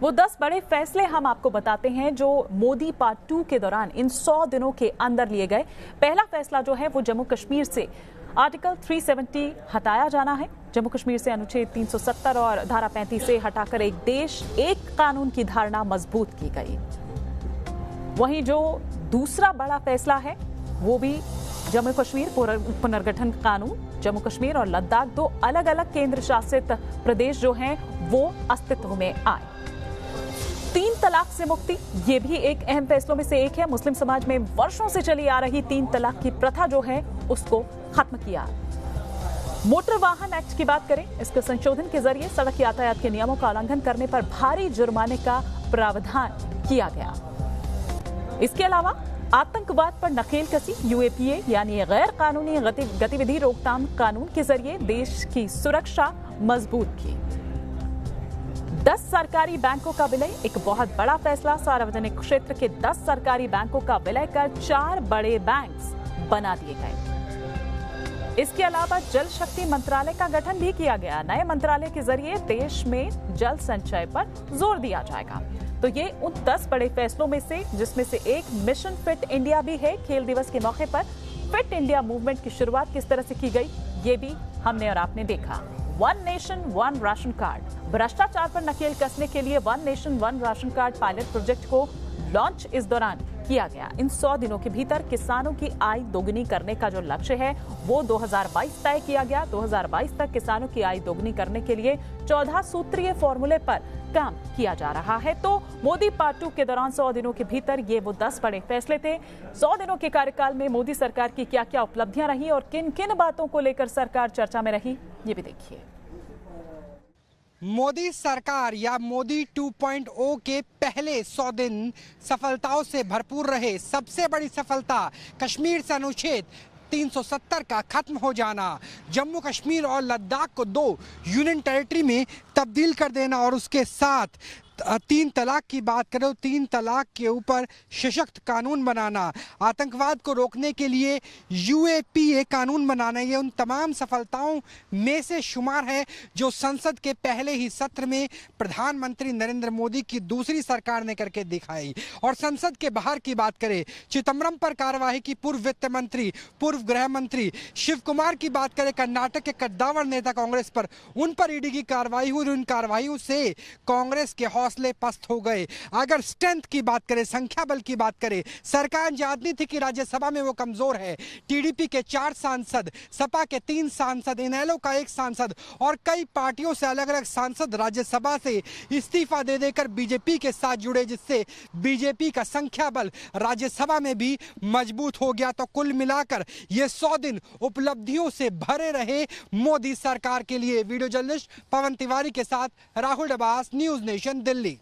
वो 10 बड़े फैसले हम आपको बताते हैं जो मोदी पार्ट 2 के दौरान इन 100 दिनों के अंदर लिए गए। पहला फैसला जो है वो जम्मू कश्मीर से आर्टिकल 370 हटाया जाना है। जम्मू कश्मीर से अनुच्छेद 370 और धारा 35 से हटाकर एक देश एक कानून की धारणा मजबूत की गई। वहीं जो दूसरा बड़ा फैसला है वो भी जम्मू कश्मीर पुनर्गठन कानून। जम्मू कश्मीर और लद्दाख दो अलग अलग केंद्र शासित प्रदेश जो हैं वो अस्तित्व में आए। 3 तलाक से मुक्ति, ये भी एक अहम फैसलों में से एक है। मुस्लिम समाज में वर्षों से चली आ रही 3 तलाक की प्रथा जो है उसको खत्म किया। मोटर वाहन एक्ट की बात करें, इसके संशोधन के जरिए सड़क यातायात के नियमों का उल्लंघन करने पर भारी जुर्माने का प्रावधान किया गया। इसके अलावा आतंकवाद पर नकेल कसी, यूएपीए यानी गैर कानूनी गतिविधि रोकथाम कानून के जरिए देश की सुरक्षा मजबूत की। 10 सरकारी बैंकों का विलय, एक बहुत बड़ा फैसला। सार्वजनिक क्षेत्र के 10 सरकारी बैंकों का विलय कर 4 बड़े बैंक्स बना दिए गए। इसके अलावा जल शक्ति मंत्रालय का गठन भी किया गया। नए मंत्रालय के जरिए देश में जल संचय पर जोर दिया जाएगा। तो ये उन 10 बड़े फैसलों में से, जिसमें से एक मिशन फिट इंडिया भी है। खेल दिवस के मौके पर फिट इंडिया मूवमेंट की शुरुआत किस तरह से की गई, ये भी हमने और आपने देखा। 1 नेशन 1 राशन कार्ड, भ्रष्टाचार पर नकेल कसने के लिए 1 nation 1 ration card pilot project को लॉन्च इस दौरान किया गया। इन 100 दिनों के भीतर किसानों की आय दोगुनी करने का जो लक्ष्य है वो 2022 तय किया गया। 2022 तक किसानों की आय दोगुनी करने के लिए 14 सूत्रीय फॉर्मूले पर काम किया जा रहा है। तो मोदी पार्ट 2 के दौरान 100 दिनों के भीतर ये वो 10 बड़े फैसले थे। 100 दिनों के कार्यकाल में मोदी सरकार की क्या क्या उपलब्धियां रही और किन किन बातों को लेकर सरकार चर्चा में रही, ये भी देखिए। मोदी सरकार या मोदी 2.0 के पहले 100 दिन सफलताओं से भरपूर रहे। सबसे बड़ी सफलता कश्मीर से अनुच्छेद 370 का खत्म हो जाना, जम्मू कश्मीर और लद्दाख को 2 यूनियन टेरिटरी में तब्दील कर देना और उसके साथ 3 तलाक की बात करें, 3 तलाक के ऊपर सशक्त कानून बनाना, आतंकवाद को रोकने के लिए यूएपीए कानून बनाना, ये उन तमाम सफलताओं में से शुमार है जो संसद के पहले ही सत्र में प्रधानमंत्री नरेंद्र मोदी की दूसरी सरकार ने करके दिखाई। और संसद के बाहर की बात करें, चिदम्बरम पर कार्रवाई की पूर्व वित्त मंत्री, पूर्व गृह मंत्री शिव कुमार की बात करें, कर्नाटक के कद्दावर नेता कांग्रेस पर, उन पर ईडी की कार्रवाई हुई। उन कार्रवाइयों से कांग्रेस के हौसले पस्त हो गए। अगर स्ट्रेंथ की बात करें, संख्या बल की बात करें, सरकार जानती थी कि राज्यसभा में वो कमजोर है। टीडीपी के 4 सांसद, सपा के 3 सांसद, इनेलो का 1 सांसद और कई पार्टियों से अलग अलग सांसद राज्यसभा से इस्तीफा दे देकर बीजेपी के साथ जुड़े, जिससे बीजेपी का संख्या बल राज्यसभा में भी मजबूत हो गया। तो कुल मिलाकर ये 100 दिन उपलब्धियों से भरे रहे मोदी सरकार के लिए। वीडियो जर्नलिस्ट पवन तिवारी के साथ राहुल डबास, न्यूज नेशन, दिल्ली।